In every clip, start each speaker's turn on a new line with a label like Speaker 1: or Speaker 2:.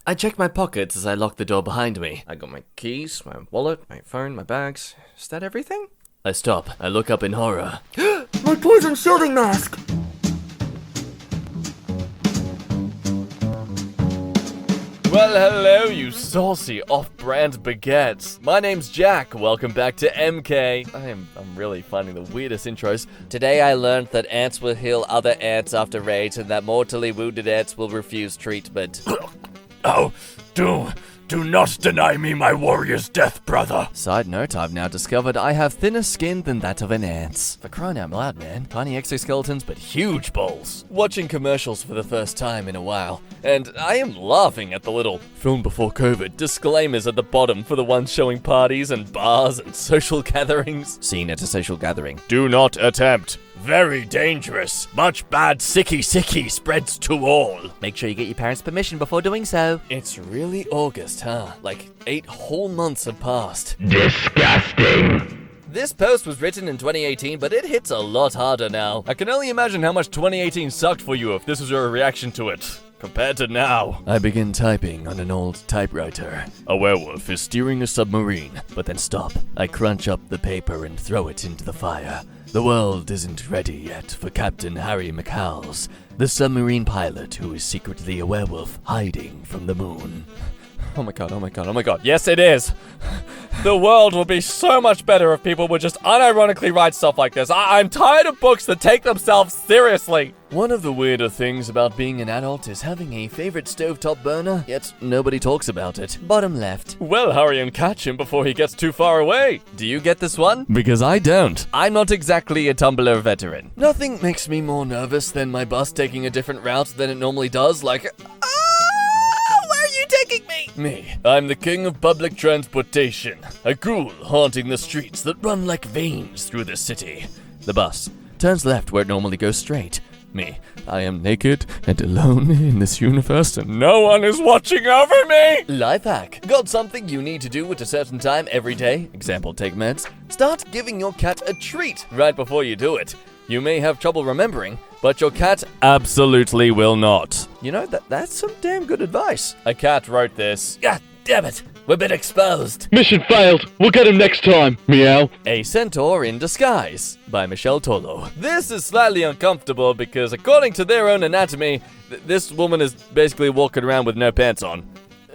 Speaker 1: I check my pockets as I lock the door behind me. I got my keys, my wallet, my phone, my bags. Is that everything? I stop. I look up in horror.
Speaker 2: My poison shielding mask!
Speaker 3: Well, hello, you saucy off-brand baguettes. My name's Jack. Welcome back to EmKay. I'm really finding the weirdest intros. Today I learned that ants will heal other ants after raids and that mortally wounded ants will refuse treatment.
Speaker 4: Oh, do not deny me my warrior's death, brother.
Speaker 3: Side note, I've now discovered I have thinner skin than that of an ant. For crying out loud, man. Tiny exoskeletons, but huge balls. Watching commercials for the first time in a while, and I am laughing at the little film before COVID disclaimers at the bottom for the ones showing parties and bars and social gatherings. Seen at a social gathering.
Speaker 4: Do not attempt. Very dangerous. Much bad sicky spreads to all.
Speaker 3: Make sure you get your parents' permission before doing so. It's really August, huh? Like 8 whole months have passed.
Speaker 4: Disgusting.
Speaker 3: This post was written in 2018, but it hits a lot harder now. I can only imagine how much 2018 sucked for you if this was your reaction to it. Compared to now. I begin typing on an old typewriter. A werewolf is steering a submarine, but then stop. I crunch up the paper and throw it into the fire. The world isn't ready yet for Captain Harry McCall's, the submarine pilot who is secretly a werewolf hiding from the moon. Oh my god. Yes, it is. The world will be so much better if people would just unironically write stuff like this. I'm tired of books that take themselves seriously. One of the weirder things about being an adult is having a favorite stovetop burner, yet nobody talks about it. Bottom left. Well, hurry and catch him before he gets too far away. Do you get this one? Because I don't. I'm not exactly a Tumblr veteran. Nothing makes me more nervous than my bus taking a different route than it normally does, like... taking me? I'm the king of public transportation, a ghoul haunting the streets that run like veins through the city. The bus turns left where it normally goes straight. I am naked and alone in this universe and no one is watching over me! Life hack. Got something you need to do at a certain time every day? Example, take meds. Start giving your cat a treat right before you do it. You may have trouble remembering, but your cat absolutely will not. You know, that's some damn good advice. A cat wrote this. God damn it, we've been exposed.
Speaker 4: Mission failed. We'll get him next time. Meow.
Speaker 3: A Centaur in Disguise by Michelle Tolo. This is slightly uncomfortable because according to their own anatomy, this woman is basically walking around with no pants on.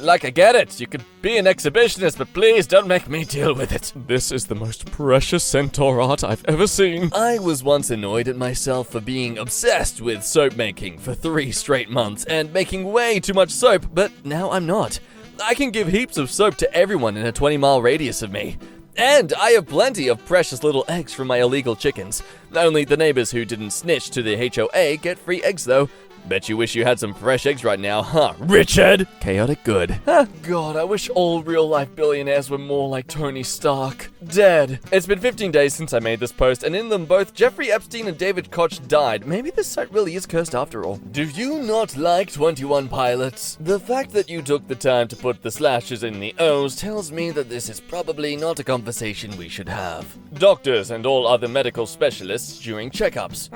Speaker 3: Like, I get it, you could be an exhibitionist, but please don't make me deal with it. This is the most precious centaur art I've ever seen. I was once annoyed at myself for being obsessed with soap making for 3 straight months and making way too much soap, but now I'm not. I can give heaps of soap to everyone in a 20-mile radius of me. And I have plenty of precious little eggs from my illegal chickens. Only the neighbors who didn't snitch to the HOA get free eggs though. Bet you wish you had some fresh eggs right now, huh, Richard? Chaotic good. Huh? God, I wish all real-life billionaires were more like Tony Stark. Dead. It's been 15 days since I made this post, and in them both Jeffrey Epstein and David Koch died. Maybe this site really is cursed after all. Do you not like 21 Pilots? The fact that you took the time to put the slashes in the O's tells me that this is probably not a conversation we should have. Doctors and all other medical specialists during checkups.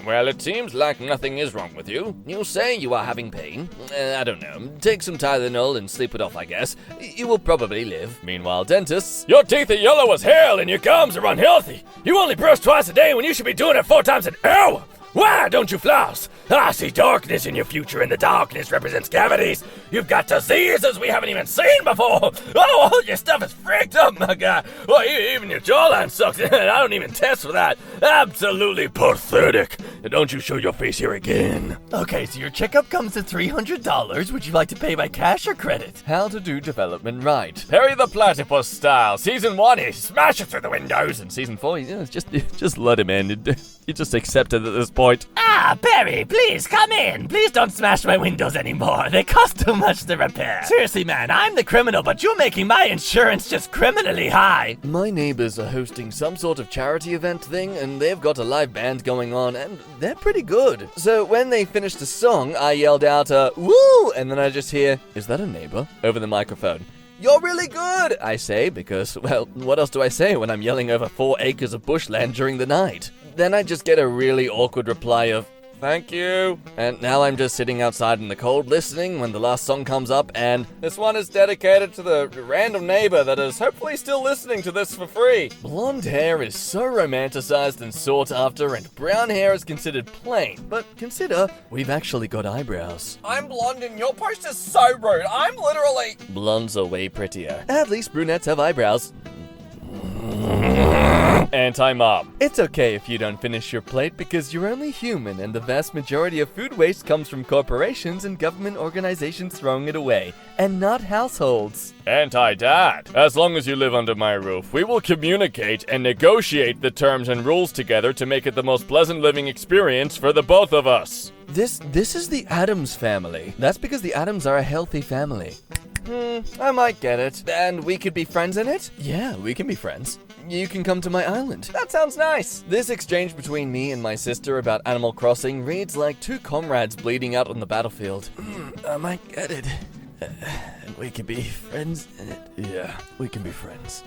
Speaker 3: Well, it seems like nothing is wrong with you. You say you are having pain. I don't know. Take some Tylenol and sleep it off, I guess. You will probably live. Meanwhile, dentists...
Speaker 4: Your teeth are yellow as hell and your gums are unhealthy. You only brush twice a day when you should be doing it 4 times an hour. Why don't you floss? I see darkness in your future and the darkness represents cavities. You've got diseases we haven't even seen before. Oh, all your stuff is freaked up, my guy. Well, even your jawline sucks. I don't even test for that. Absolutely pathetic. Don't you show your face here again.
Speaker 2: Okay, so your checkup comes to $300. Would you like to pay by cash or credit?
Speaker 3: How to do development right. Perry the Platypus style. Season 1, he
Speaker 4: smashes through the windows.
Speaker 3: And Season 4, just let him in. You just accept it at this point.
Speaker 2: Ah, Perry, please come in. Please don't smash my windows anymore. They cost too much to repair. Seriously, man, I'm the criminal, but you're making my insurance just criminally high.
Speaker 3: My neighbors are hosting some sort of charity event thing, and they've got a live band going on, and they're pretty good. So when they finished a song, I yelled out, woo! And then I just hear, is that a neighbor? Over the microphone. You're really good, I say, because, well, what else do I say when I'm yelling over 4 acres of bushland during the night? Then I just get a really awkward reply of, Thank you. And now I'm just sitting outside in the cold listening when the last song comes up, and this one is dedicated to the random neighbor that is hopefully still listening to this for free. Blonde hair is so romanticized and sought after, and brown hair is considered plain. But consider, we've actually got eyebrows. I'm blonde and your post is so rude. I'm literally... Blondes are way prettier. At least brunettes have eyebrows. Anti-mom. It's okay if you don't finish your plate because you're only human and the vast majority of food waste comes from corporations and government organizations throwing it away, and not households. Anti-dad. As long as you live under my roof, we will communicate and negotiate the terms and rules together to make it the most pleasant living experience for the both of us. This is the Addams family. That's because the Addams are a healthy family. I might get it. And we could be friends in it? Yeah, we can be friends. You can come to my island. That sounds nice. This exchange between me and my sister about Animal Crossing reads like two comrades bleeding out on the battlefield. I might get it. And we can be friends in it. Yeah, we can be friends.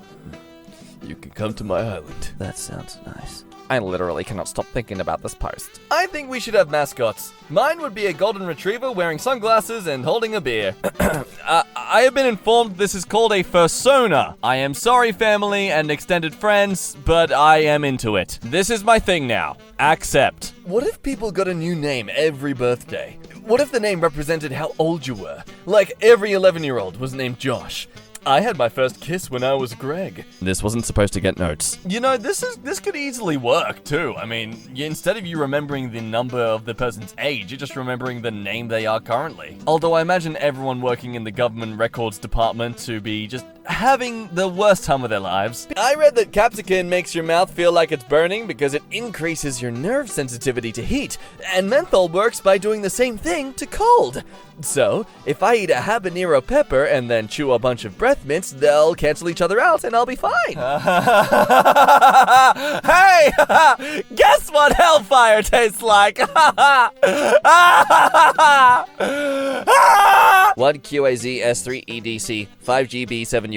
Speaker 3: You can come to my island. That sounds nice. I literally cannot stop thinking about this post. I think we should have mascots. Mine would be a golden retriever wearing sunglasses and holding a beer. I have been informed this is called a fursona. I am sorry, family and extended friends, but I am into it. This is my thing now. Accept. What if people got a new name every birthday? What if the name represented how old you were? Like every 11-year-old was named Josh. I had my first kiss when I was Greg. This wasn't supposed to get notes. You know, this could easily work too. I mean, instead of you remembering the number of the person's age, you're just remembering the name they are currently. Although I imagine everyone working in the government records department to be just having the worst time of their lives. I read that capsicum makes your mouth feel like it's burning because it increases your nerve sensitivity to heat, and menthol works by doing the same thing to cold. So, if I eat a habanero pepper and then chew a bunch of breath mints, they'll cancel each other out and I'll be fine. Hey! Guess what hellfire tastes like? 1QAZ S3EDC 5GB7UF.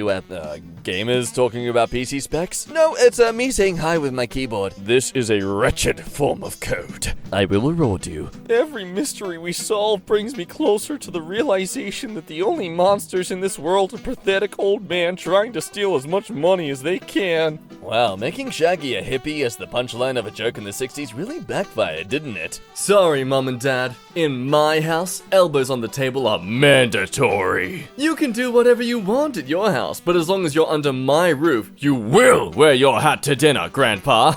Speaker 3: Gamers talking about PC specs? No, it's me saying hi with my keyboard. This is a wretched form of code. I will reward you. Every mystery we solve brings me closer to the realization that the only monsters in this world are pathetic old men trying to steal as much money as they can. Wow, making Shaggy a hippie as the punchline of a joke in the 60s really backfired, didn't it?
Speaker 1: Sorry, Mom and Dad. In my house, elbows on the table are mandatory. You can do whatever you want at your house, but as long as you're under my roof, you will wear your hat to dinner, Grandpa.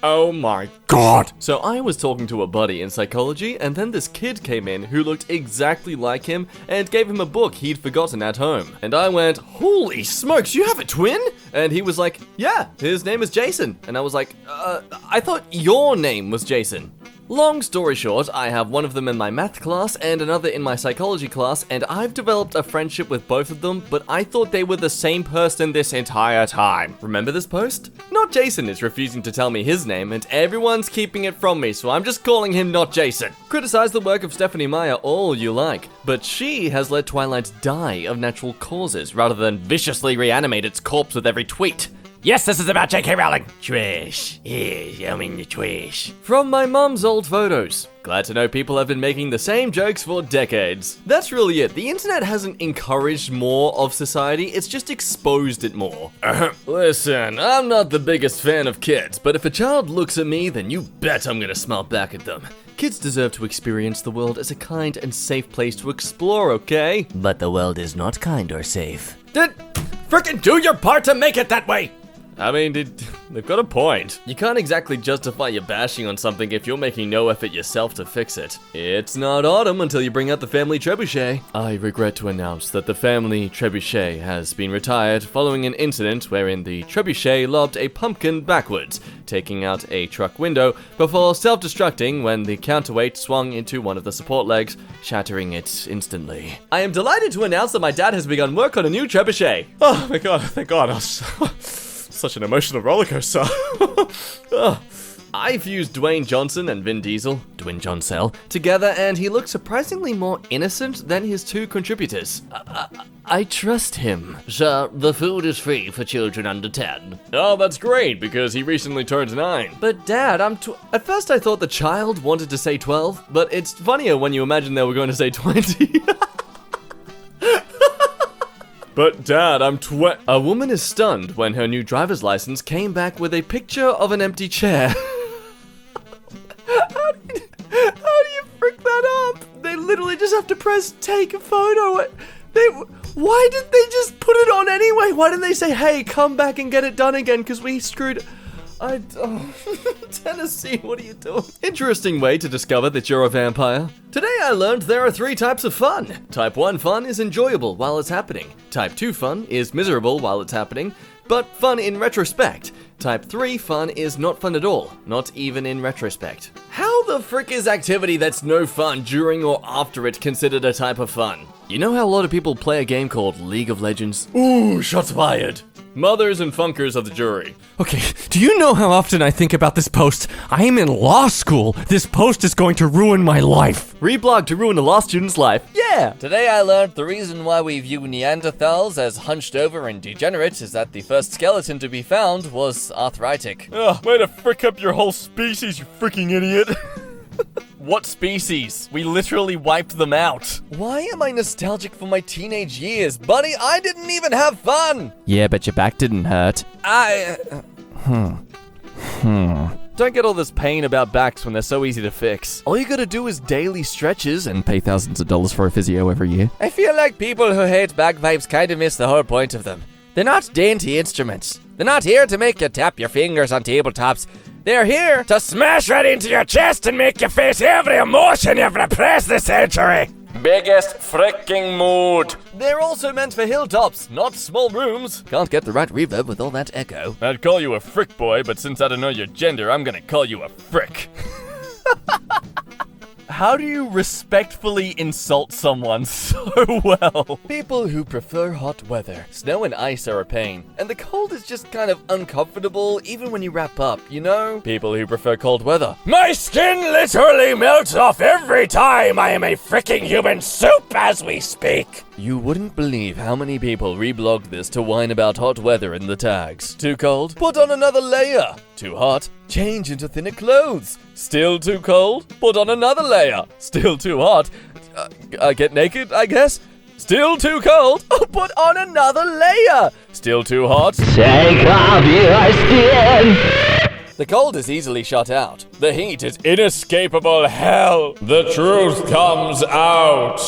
Speaker 1: Oh my god. So I was talking to a buddy in psychology, and then this kid came in who looked exactly like him and gave him a book he'd forgotten at home. And I went, holy smokes, you have a twin? And he was like, yeah, his name is Jason. And I was like, I thought your name was Jason. Long story short, I have one of them in my math class and another in my psychology class, and I've developed a friendship with both of them, but I thought they were the same person this entire time. Remember this post? Not Jason is refusing to tell me his name, and everyone's keeping it from me, so I'm just calling him Not Jason. Criticize the work of Stephanie Meyer all you like, but she has let Twilight die of natural causes rather than viciously reanimate its corpse with every tweet.
Speaker 2: Yes, this is about J.K. Rowling. Trash. Yeah, I mean the trash.
Speaker 1: From my mum's old photos. Glad to know people have been making the same jokes for decades. That's really it. The internet hasn't encouraged more of society, it's just exposed it more. Listen, I'm not the biggest fan of kids, but if a child looks at me, then you bet I'm gonna smile back at them. Kids deserve to experience the world as a kind and safe place to explore, okay?
Speaker 2: But the world is not kind or safe.
Speaker 4: Frickin' do your part to make it that way!
Speaker 1: I mean, they've got a point. You can't exactly justify your bashing on something if you're making no effort yourself to fix it. It's not autumn until you bring out the family trebuchet. I regret to announce that the family trebuchet has been retired following an incident wherein the trebuchet lobbed a pumpkin backwards, taking out a truck window before self-destructing when the counterweight swung into one of the support legs, shattering it instantly. I am delighted to announce that my dad has begun work on a new trebuchet.
Speaker 3: Oh my god, thank god. Such an emotional roller coaster.
Speaker 1: I fused Dwayne Johnson and Vin Diesel, Dwayne Johnsell, together, and he looks surprisingly more innocent than his two contributors. I trust him.
Speaker 5: Sir, the food is free for children under 10.
Speaker 1: Oh, that's great, because he recently turned 9. But Dad, at first I thought the child wanted to say 12, but it's funnier when you imagine they were going to say 20. But Dad, A woman is stunned when her new driver's license came back with a picture of an empty chair. How do you frick that up? They literally just have to press take a photo. Why did they just put it on anyway? Why didn't they say, hey, come back and get it done again, because we screwed... Tennessee, what are you doing? Interesting way to discover that you're a vampire. Today I learned there are 3 types of fun. Type 1 fun is enjoyable while it's happening. Type 2 fun is miserable while it's happening, but fun in retrospect. Type 3 fun is not fun at all, not even in retrospect. How the frick is activity that's no fun during or after it considered a type of fun? You know how a lot of people play a game called League of Legends? Ooh, shots fired. Mothers and funkers of the jury.
Speaker 6: Okay, do you know how often I think about this post? I am in law school. This post is going to ruin my life.
Speaker 1: Reblog to ruin a law student's life. Yeah!
Speaker 3: Today I learned the reason why we view Neanderthals as hunched over and degenerate is that the first skeleton to be found was arthritic.
Speaker 4: Ugh, way to frick up your whole species, you freaking idiot.
Speaker 3: What species? We literally wiped them out. Why am I nostalgic for my teenage years? Buddy, I didn't even have fun!
Speaker 6: Yeah, but your back didn't hurt.
Speaker 3: Don't get all this pain about backs when they're so easy to fix. All you gotta do is daily stretches and
Speaker 6: Pay thousands of dollars for a physio every year.
Speaker 3: I feel like people who hate bagpipes kind of miss the whole point of them. They're not dainty instruments. They're not here to make you tap your fingers on tabletops. They're here
Speaker 4: To smash right into your chest and make you face every emotion you've repressed this century. Biggest fricking mood.
Speaker 3: They're also meant for hilltops, not small rooms. Can't get the right reverb with all that echo.
Speaker 4: I'd call you a frick boy, but since I don't know your gender, I'm gonna call you a frick.
Speaker 3: How do you respectfully insult someone so well? People who prefer hot weather. Snow and ice are a pain, and the cold is just kind of uncomfortable even when you wrap up, you know? People who prefer cold weather.
Speaker 4: My skin literally melts off every time I am a fricking human soup as we speak.
Speaker 3: You wouldn't believe how many people reblogged this to whine about hot weather in the tags. Too cold? Put on another layer. Too hot? Change into thinner clothes. Still too cold? Put on another layer. Still too hot? Get naked, I guess? Still too cold? Oh, put on another layer. Still too hot?
Speaker 5: Take off your skin.
Speaker 3: The cold is easily shut out. The heat is
Speaker 4: Inescapable hell. The truth comes out.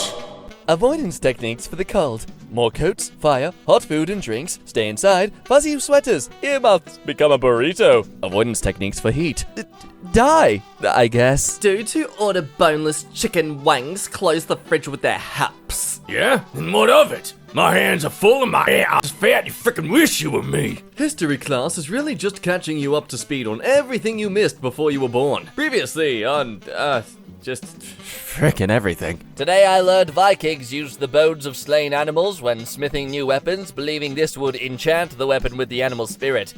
Speaker 3: avoidance techniques for the cold. More coats, fire, hot food and drinks, stay inside, fuzzy sweaters, earmuffs, become a burrito. Avoidance techniques for heat. Die, I guess.
Speaker 1: Dudes who order boneless chicken wangs close the fridge with their haps.
Speaker 4: Yeah? And what of it? My hands are full and my ass fat. You frickin' wish you were me.
Speaker 1: History class is really just catching you up to speed on everything you missed before you were born. Previously on, just frickin' everything.
Speaker 3: Today I learned Vikings used the bones of slain animals when smithing new weapons, believing this would enchant the weapon with the animal spirit.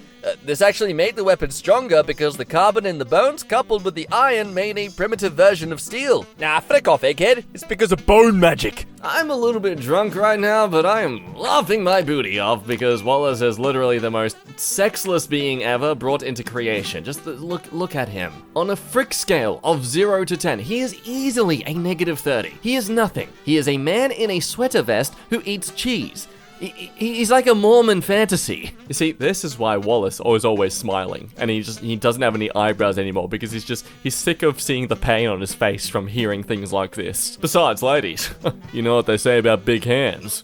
Speaker 3: This actually made the weapon stronger because the carbon in the bones coupled with the iron made a primitive version of steel. Nah, frick off, egghead. It's because of bone magic.
Speaker 1: I'm a little bit drunk right now, but I am laughing my booty off because Wallace is literally the most sexless being ever brought into creation. Just look at him. On a frick scale of 0 to 10, he is easily a negative 30. He is nothing. He is a man in a sweater vest who eats cheese. He's like a Mormon fantasy. You see, this is why Wallace is always smiling, and he doesn't have any eyebrows anymore because he's sick of seeing the pain on his face from hearing things like this. Besides, ladies, you know what they say about big hands.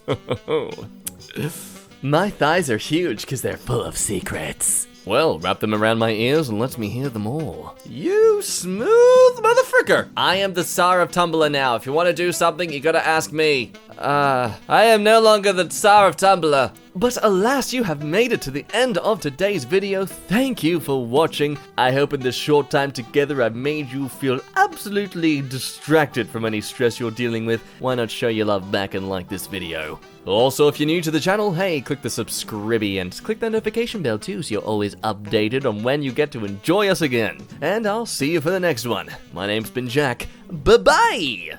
Speaker 1: My thighs are huge because they're full of secrets. Well, wrap them around my ears and let me hear them all. You smooth motherfricker! I am the Tsar of Tumblr now. If you want to do something, you gotta ask me. I am no longer the Tsar of Tumblr. But alas, you have made it to the end of today's video. Thank you for watching. I hope in this short time together I've made you feel absolutely distracted from any stress you're dealing with. Why not show your love back and like this video? Also, if you're new to the channel, hey, click the subscribe and click that notification bell too so you're always updated on when you get to enjoy us again. And I'll see you for the next one. My name's been Jack. Bye-bye!